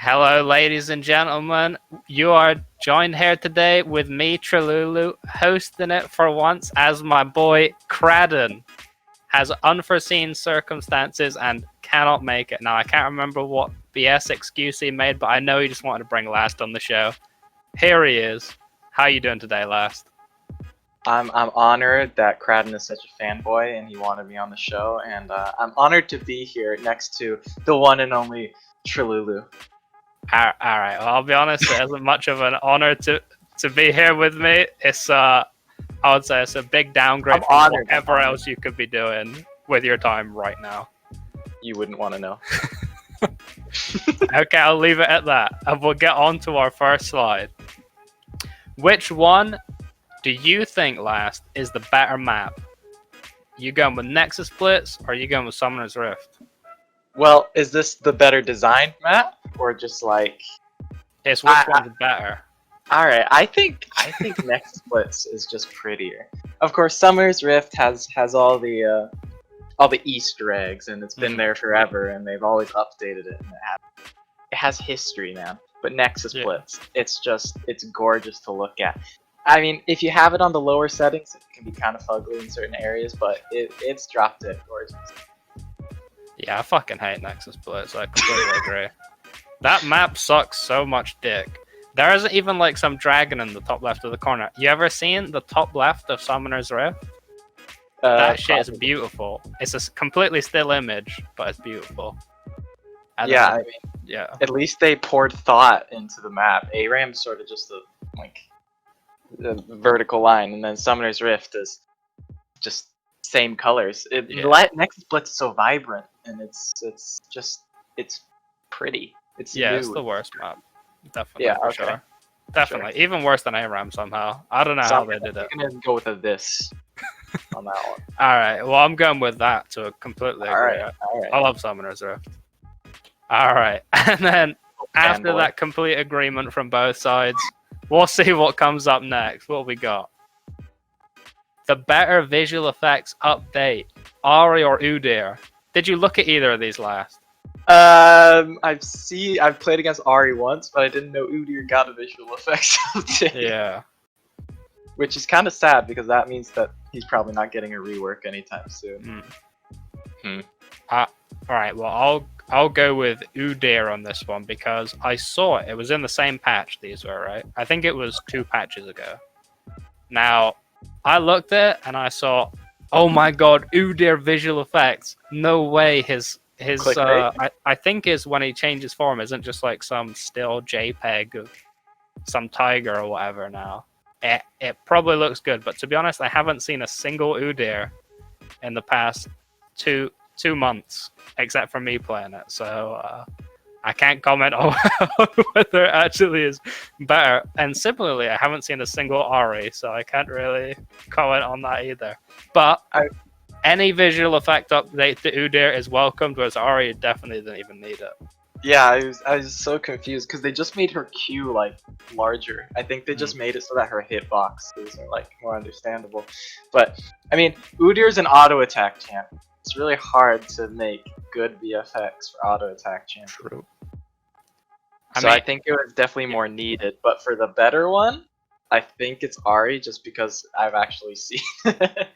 Hello, ladies and gentlemen. You are joined here today with me, Trelulu, hosting it for once as my boy Cradden has unforeseen circumstances and cannot make it. Now, I can't remember what BS excuse he made, but I know he just wanted to bring Last on the show. Here he is. How you doing today, Last? I'm honored that Cradden is such a fanboy and he wanted me on the show, and I'm honored to be here next to the one and only Trelulu. Alright, well, I'll be honest, it isn't much of an honor to be here with me. It's I would say it's a big downgrade from whatever else you could be doing with your time right now. You wouldn't want to know. Okay, I'll leave it at that. And we'll get on to our first slide. Which one do you think, Last, is the better map? You going with Nexus Blitz or are you going with Summoner's Rift? Well, is this the better designed map or just like? It's which one's better. All right, I think Nexus Blitz is just prettier. Of course, Summoner's Rift has all the Easter eggs, and it's been there forever, and they've always updated it, and it has history now. But Nexus Blitz, it's gorgeous to look at. I mean, if you have it on the lower settings, it can be kind of ugly in certain areas, but it's drop dead gorgeous. Yeah, I fucking hate Nexus Blitz. I completely agree. That map sucks so much dick. There isn't even like some dragon in the top left of the corner. You ever seen the top left of Summoner's Rift? That shit is beautiful. It's a completely still image, but it's beautiful. Yeah, I mean, at least they poured thought into the map. ARAM's sort of just the vertical line, and then Summoner's Rift is just same colors. Nexus Blitz is so vibrant, and it's pretty. It's new. It's the worst map. Definitely, for sure. Definitely, even worse than ARAM somehow. I don't know how they did it. I'm gonna go with this on that one. All right, well, I'm going with that to completely agree. All right. I love Summoner's Rift. All right, and then after that complete agreement from both sides, we'll see what comes up next. What we got? The better visual effects update, Ahri or Udyr? Did you look at either of these last? I've played against Ahri once, but I didn't know Udyr got a visual effects update. Yeah. Which is kind of sad because that means that he's probably not getting a rework anytime soon. All right, well, I'll go with Udyr on this one because I saw it. It was in the same patch these were, right? I think it was 2 patches ago. Now, I looked at it and I saw, oh my god, Udyr visual effects. No way his I think is when he changes form isn't just like some still JPEG of some tiger or whatever now. It probably looks good, but to be honest, I haven't seen a single Udyr in the past two months, except for me playing it. So I can't comment on whether it actually is better. And similarly, I haven't seen a single Ahri, so I can't really comment on that either. But any visual effect update to Udyr is welcomed, whereas Ahri definitely didn't even need it. Yeah, I was so confused because they just made her Q like larger. I think they just made it so that her hitboxes are like more understandable. But I mean, Udyr's an auto attack champ. It's really hard to make good VFX for auto attack champ. True. I think it was definitely more needed. But for the better one, I think it's Ahri just because I've actually seen it.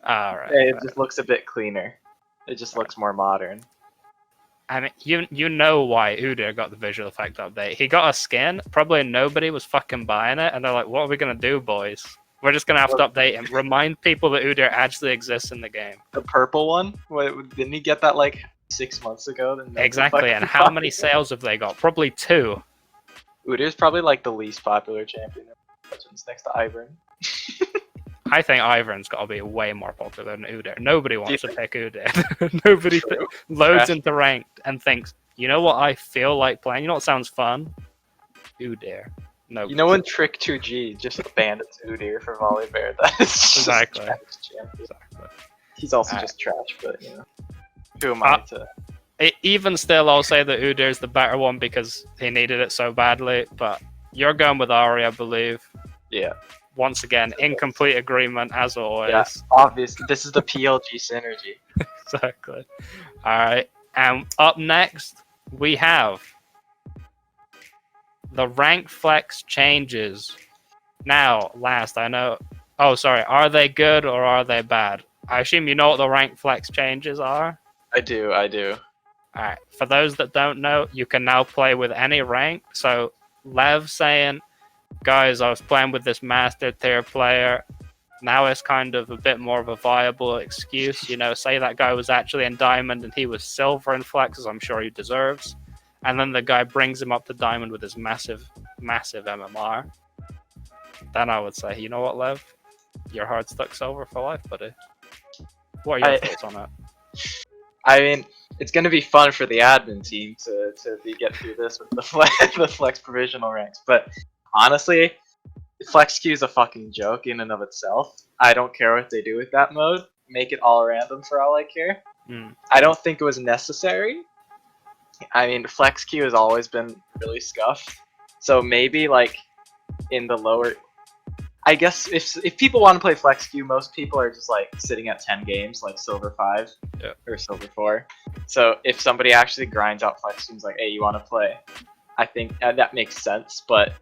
Alright. It just looks a bit cleaner. It just looks more modern. I mean, you know why Udyr got the visual effect update. He got a skin, probably nobody was fucking buying it, and they're like, what are we going to do, boys? We're just going to have to update him. Remind people that Udyr actually exists in the game. The purple one? Didn't he get that like 6 months ago? Exactly, and how many sales have they got? Probably 2. Udyr's probably like the least popular champion in Legends next to Ivern. I think Ivern's got to be way more popular than Udyr. Nobody wants to pick Udyr. Nobody loads into ranked and thinks, you know what I feel like playing? You know what sounds fun? Udyr. No. You know when Trick 2G just abandons Udyr for Volibear? That is just exactly. He's also just trash, but you know, who am I to? Even still, I'll say that Udyr is the better one because he needed it so badly. But you're going with Ahri, I believe. Yeah. Once again, incomplete agreement as always. Yeah, obviously. This is the PLG synergy. Exactly. All right. And up next, we have the rank flex changes. Now, last, I know... Oh, sorry. Are they good or are they bad? I assume you know what the rank flex changes are? I do. Alright, for those that don't know, you can now play with any rank. So, Lev saying, guys, I was playing with this master tier player. Now it's kind of a bit more of a viable excuse. You know, say that guy was actually in diamond and he was silver in flex, as I'm sure he deserves. And then the guy brings him up to diamond with his massive, massive MMR. Then I would say, you know what, Lev? Your heart's stuck silver for life, buddy. What are your thoughts on that? I mean, it's going to be fun for the admin team to get through this with the flex provisional ranks. But honestly, flex queue is a fucking joke in and of itself. I don't care what they do with that mode. Make it all random for all I care. I don't think it was necessary. I mean, flex queue has always been really scuffed. So maybe like in the lower... I guess if people want to play flex queue, most people are just like sitting at 10 games, like silver 5 or silver 4. So if somebody actually grinds out flex queue and is like, hey, you want to play? I think that makes sense, but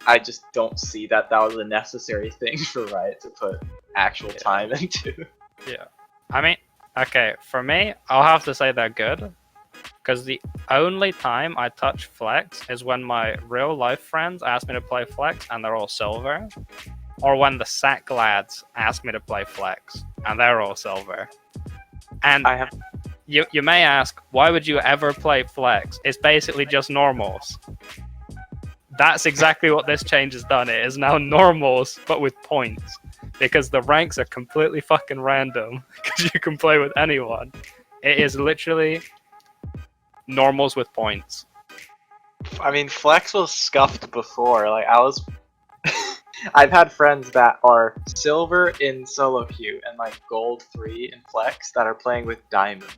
I just don't see that was a necessary thing for Riot to put actual time into. Yeah. I mean, okay, for me, I'll have to say they're good. Because the only time I touch flex is when my real life friends ask me to play flex and they're all silver. Or when the SAC lads ask me to play flex and they're all silver. And you may ask, why would you ever play flex? It's basically just normals. That's exactly what this change has done. It is now normals, but with points. Because the ranks are completely fucking random. Because you can play with anyone. It is literally normals with points. I mean, flex was scuffed before. Like, I've had friends that are silver in solo queue and like gold 3 in flex that are playing with diamonds.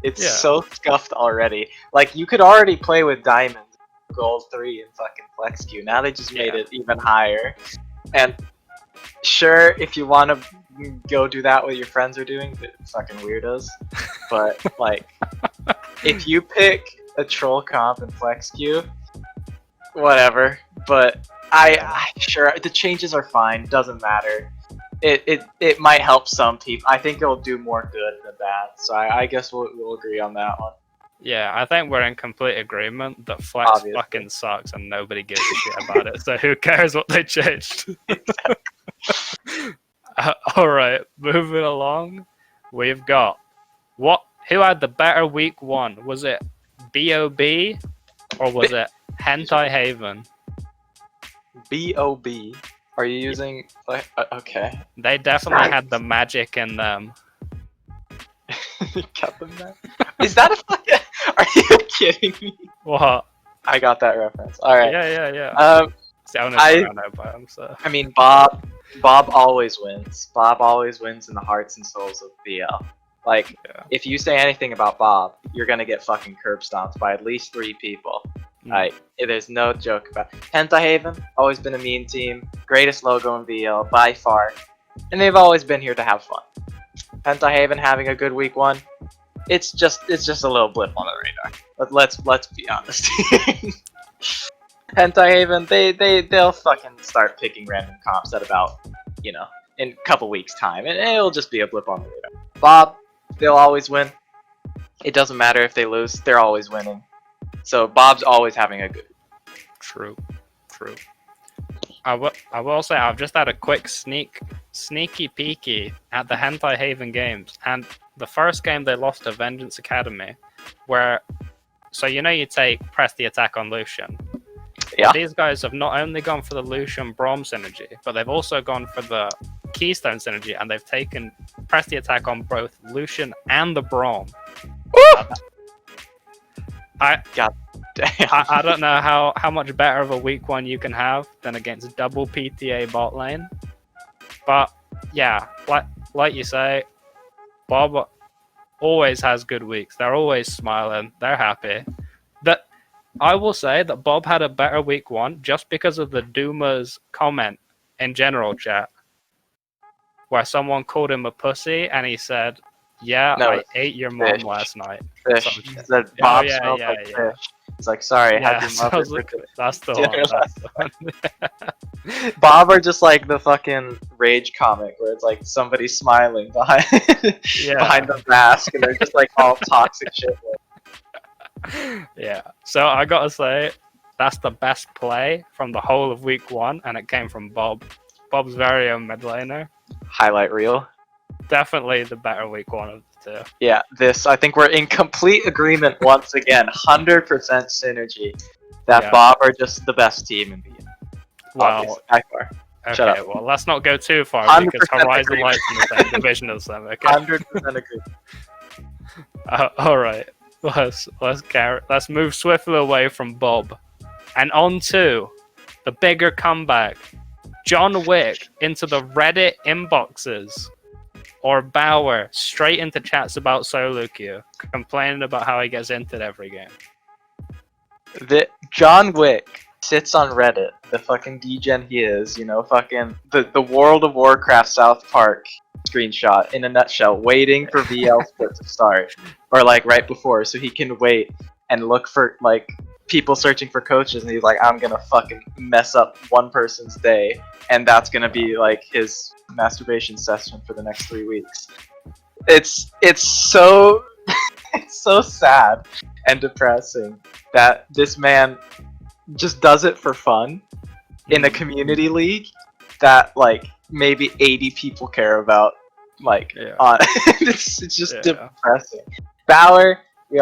It's so scuffed already. Like, you could already play with diamonds, gold 3 in fucking flex queue. Now they just made it even higher. And sure, if you want to go do that what your friends are doing, fucking weirdos. But like, if you pick a troll comp in flex queue, whatever. But I sure the changes are fine. Doesn't matter. It might help some people. I think it'll do more good than bad. So I guess we'll agree on that one. Yeah, I think we're in complete agreement that flex fucking sucks and nobody gives a shit about it. So who cares what they changed? Alright, moving along. We've got who had the better week 1? Was it BOB or was it Hentai Haven? BOB. Are you using like okay? They definitely had the magic in them. Got them there? Is that a fucking... Are you kidding me? What? I got that reference. Alright. Yeah. See, I know by them, so. I mean, Bob always wins. Bob always wins in the hearts and souls of BL. Like, if you say anything about Bob, you're gonna get fucking curb stomped by at least 3 people. Like, there's no joke about it. Hentai Haven, always been a meme team. Greatest logo in BL, by far. And they've always been here to have fun. Hentai Haven having a good week 1. It's just a little blip on the radar. Let's be honest. Hentai Haven, they'll fucking start picking random comps at about, in a couple weeks time, and it'll just be a blip on the radar. Bob, they'll always win. It doesn't matter if they lose, they're always winning. So Bob's always having a good. True. I will say I've just had a quick sneaky peeky at the Hentai Haven games, and the first game they lost to Vengeance Academy, where, so you press the attack on Lucian. Yeah. These guys have not only gone for the Lucian Braum synergy, but they've also gone for the Keystone synergy, and they've pressed the attack on both Lucian and the Braum. God damn. I don't know how much better of a week 1 you can have than against double PTA bot lane. But yeah, like you say, Bob always has good weeks. They're always smiling. They're happy. I will say that Bob had a better week 1 just because of the Doomer's comment in general chat, where someone called him a pussy and he said, I ate your mom last night. Fish. He said Bob smelled like fish. He's like, sorry, Yeah, had your so I mother was like, that's the dinner one. That's the one. Bob are just like the fucking rage comic where it's like somebody smiling behind Yeah. behind the mask and they're just like all toxic shit. Yeah. So I gotta say, that's the best play from the whole of week 1, and it came from Bob. Bob's very own mid laner. Highlight reel. Definitely the better week 1 of the two. Yeah, this I think we're in complete agreement once again. 100% synergy. That Yeah. Bob are just the best team in the Well, obviously, by far. okay, Shut up. well, let's not go too far 100% because Horizon agree. Light's in the same division as them. Okay. 100% agree. All right. Let's move swiftly away from Bob, and on to the bigger comeback. John Wick into the Reddit inboxes, or Bauer straight into chats about solo queue, complaining about how he gets inted every game. The John Wick sits on Reddit, the fucking degen he is, you know, fucking the World of Warcraft South Park screenshot in a nutshell, waiting for VL split to start, or like right before, so he can wait and look for like people searching for coaches, and he's like, I'm gonna fucking mess up one person's day, and that's gonna be like his masturbation session for the next 3 weeks. It's so it's so sad and depressing that this man just does it for fun in a community league that like maybe 80 people care about. Like, Yeah. it's just Yeah. depressing. Bauer, we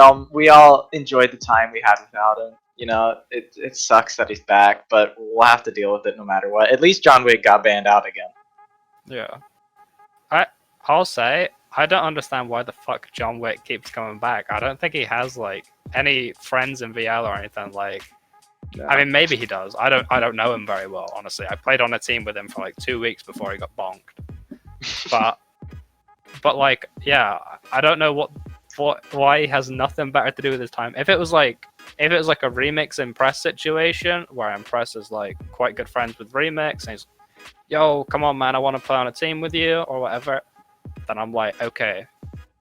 all enjoyed the time we had without him. You know, it sucks that he's back, but we'll have to deal with it no matter what. At least John Wick got banned out again. Yeah. I'll say, I don't understand why the fuck John Wick keeps coming back. I don't think he has like any friends in VL or anything. Like, No. I mean, maybe he does. I don't know him very well, honestly. I played on a team with him for like 2 weeks before he got bonked. But like, yeah, I don't know why he has nothing better to do with his time. If it was like a Remix Impress situation where Impress is like quite good friends with Remix and he's, yo, come on man, I want to play on a team with you or whatever, then I'm like, okay,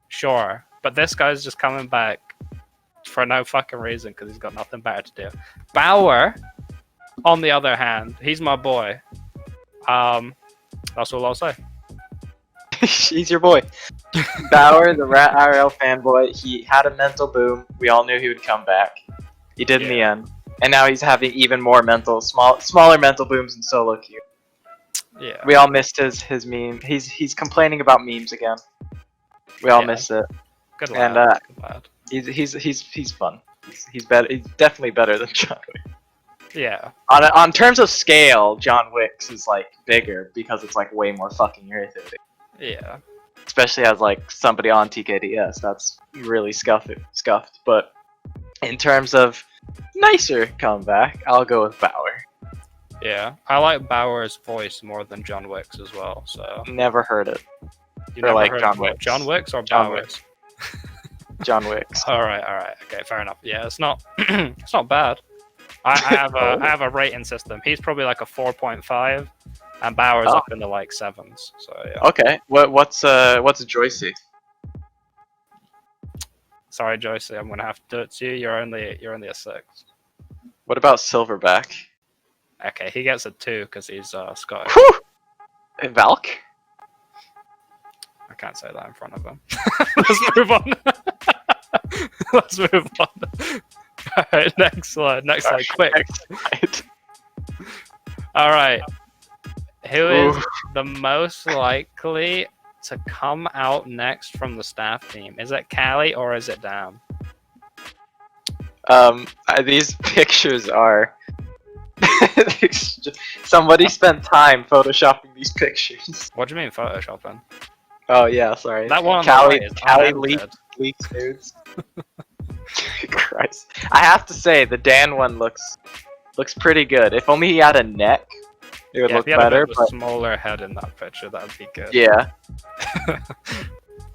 sure. But this guy's just coming back for no fucking reason because he's got nothing better to do. Bauer, on the other hand, he's my boy. That's all I'll say. He's your boy. Bauer, the Rat IRL fanboy, he had a mental boom. We all knew he would come back. He did in the end. And now he's having even more smaller mental booms in solo queue. Yeah. We all missed his meme. He's complaining about memes again. We all Yeah. missed it. Good lad. And good lad. he's fun. He's better. He's definitely better than John Wick. Yeah. On terms of scale, John Wick's is like bigger because it's like way more fucking irritating. Yeah. Especially as like somebody on TKDS, that's really scuffed. But in terms of nicer comeback, I'll go with Bauer. Yeah. I like Bauer's voice more than John Wick's as well. So Never heard it. you Or never like heard John of what, Wick's. John Wick's or John Bauer's? John Wick's. All right. Okay, fair enough. Yeah, it's not it's not bad. I have a rating system. He's probably like a 4.5, and Bauer's Oh. up in the like 7s. So yeah. Okay. What's Joycey? Sorry, Joyce, I'm gonna have to do it to you. You're only a 6. What about Silverback? Okay, he gets a 2 because he's Scottish. Whew! Valk? I can't say that in front of him. Let's move on. Let's move on. All right, next slide, quick. Right. All right, who is Ooh. the most likely to come out next from the staff team? Is it Callie or is it Dam? These pictures are. Somebody spent time photoshopping these pictures. What do you mean photoshopping? Oh yeah, sorry. That one on Callie, the right is Callie unedited. leaks nudes. Christ, I have to say the Dan one looks pretty good. If only he had a neck, it would Yeah, look if he had a better. bit of a But smaller head in that picture, that would be good. yeah.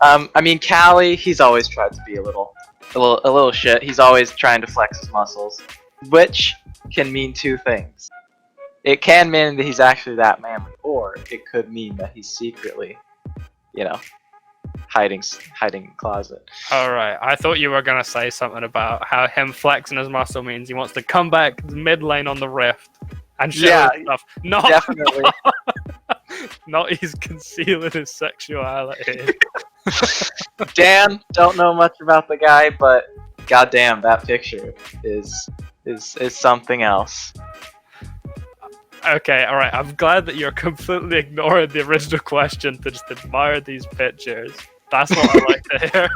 I mean, Callie, he's always tried to be a little shit. He's always trying to flex his muscles, which can mean two things. It can mean that he's actually that manly, or it could mean that he's secretly, you know, hiding in closet. All right. I thought you were gonna say something about how him flexing his muscle means he wants to come back mid lane on the Rift and show Yeah, his stuff. No, Definitely. not he's concealing his sexuality. Dan, don't know much about the guy, but goddamn, that picture is something else. Okay, all right. I'm glad that you're completely ignoring the original question to just admire these pictures. That's what I like to hear.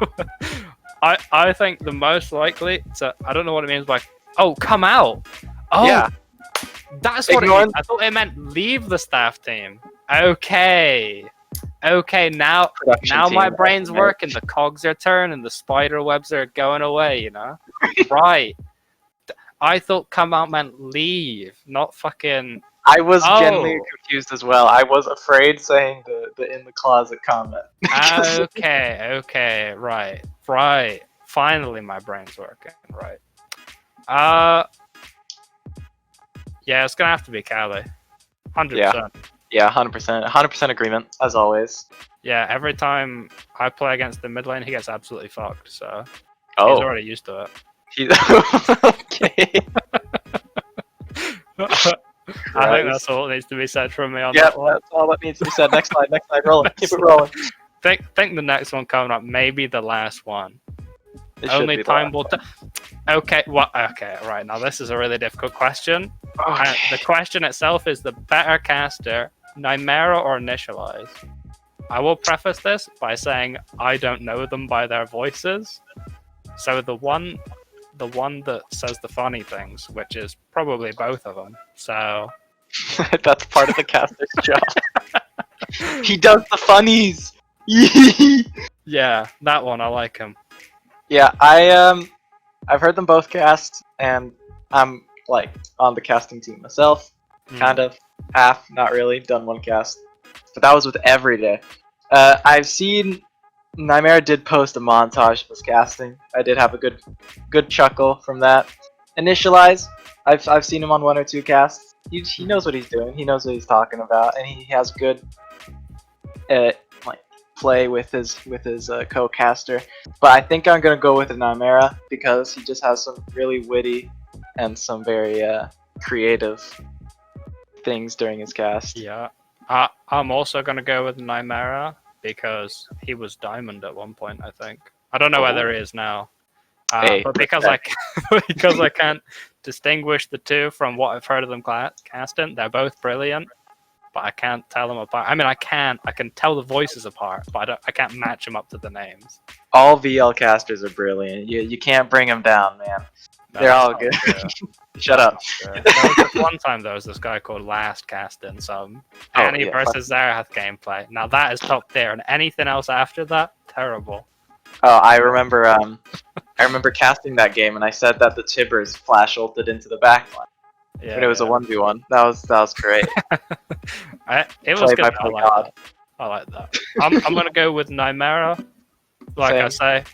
I think the most likely to, I don't know what it means by, oh, come out. Oh, Yeah. That's what it Ignoring- means. I thought it meant leave the staff team. Okay. Okay, now Production now team, my brain's right? working. The cogs are turning. The spider webs are going away, you know? Right. I thought come out meant leave, not fucking... I was Oh. genuinely confused as well. I was afraid saying the in the closet comment. Okay, right. Finally, my brain's working. Right. Yeah, it's gonna have to be Cali. 100%. Yeah, 100% agreement as always. Yeah, every time I play against the mid lane, he gets absolutely fucked. So he's Oh, already used to it. okay. I think that's all that needs to be said from me on Yep, that one. that's all that needs to be said. Next slide, rolling. Keep it rolling. Think the next one coming up, maybe the last one. It should Only be the time last will one. tell. Okay, okay, right. Now this is a really difficult question. Okay. The question itself is the better caster, Nymera or Initialize? I will preface this by saying I don't know them by their voices. So the one that says the funny things, which is probably both of them. So That's part of the caster's job. He does the funnies. yeah, that one I like him. Yeah, I've heard them both cast, and I'm like on the casting team myself, kind of half, not really, done one cast, but that was with Everyday. I've seen Nymera did post a montage of his casting. I did have a good chuckle from that. Initialize, I've seen him on one or two casts. He knows what he's doing. He knows what he's talking about, and he has good like play with his co-caster. But I think I'm gonna go with the Nymera because he just has some really witty and some very creative things during his cast. Yeah. I'm also going to go with Nymera because he was Diamond at one point, I think. I don't know whether he is now. Hey, but because because I can't distinguish the two from what I've heard of them casting, they're both brilliant, but I can't tell them apart. I mean, I can tell the voices apart, but I can't match them up to the names. All VL casters are brilliant. You can't bring them down, man. They're all good. Shut up. There was this one time there was this guy called Last casting some Annie versus Zerath gameplay. Now that is top tier, and anything else after that, terrible. Oh, I remember casting that game, and I said that the Tibbers flash ulted into the backline. Yeah, When it was a 1v1. That was great. it was Played good. by God. I like that. I'm gonna go with Nymera, like Same. I say,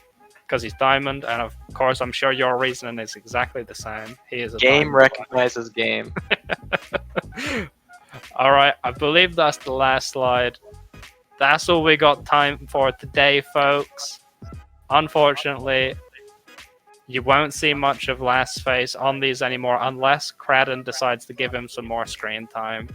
because he's Diamond, and of course I'm sure your reasoning is exactly the same. He is a Game Diamond recognizes game. player. All right, I believe that's the last slide. That's all we got time for today, folks. Unfortunately, you won't see much of Last Face on these anymore unless Kraden decides to give him some more screen time.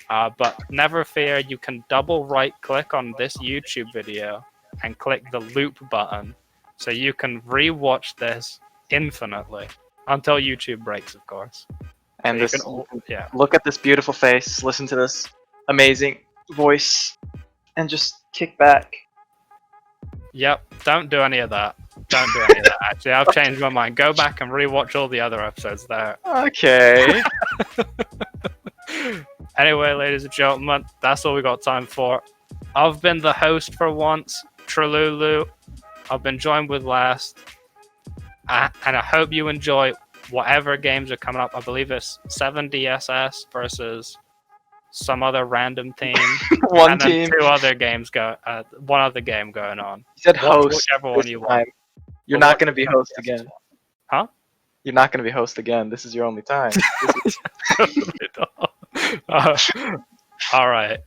But never fear, you can double right click on this YouTube video and click the loop button so you can re-watch this infinitely until YouTube breaks, of course. And So you this, can yeah. look at this beautiful face, listen to this amazing voice, and just kick back. Yep, don't do any of that. Don't do any of that, actually. I've changed my mind. Go back and re-watch all the other episodes there. Okay. Anyway, ladies and gentlemen, that's all we got time for. I've been the host for once, Trululu. I've been joined with Last. And I hope you enjoy whatever games are coming up. I believe it's 7DSS versus some other random team. One and then team. one other game going on. You said host. Whichever one this you time. want. You're Well, not going to be host again. Huh? You're not going to be host again. This is your only time. All right.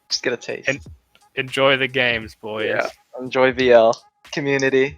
Just get a taste. Enjoy the games, boys. Yeah. Enjoy VL community.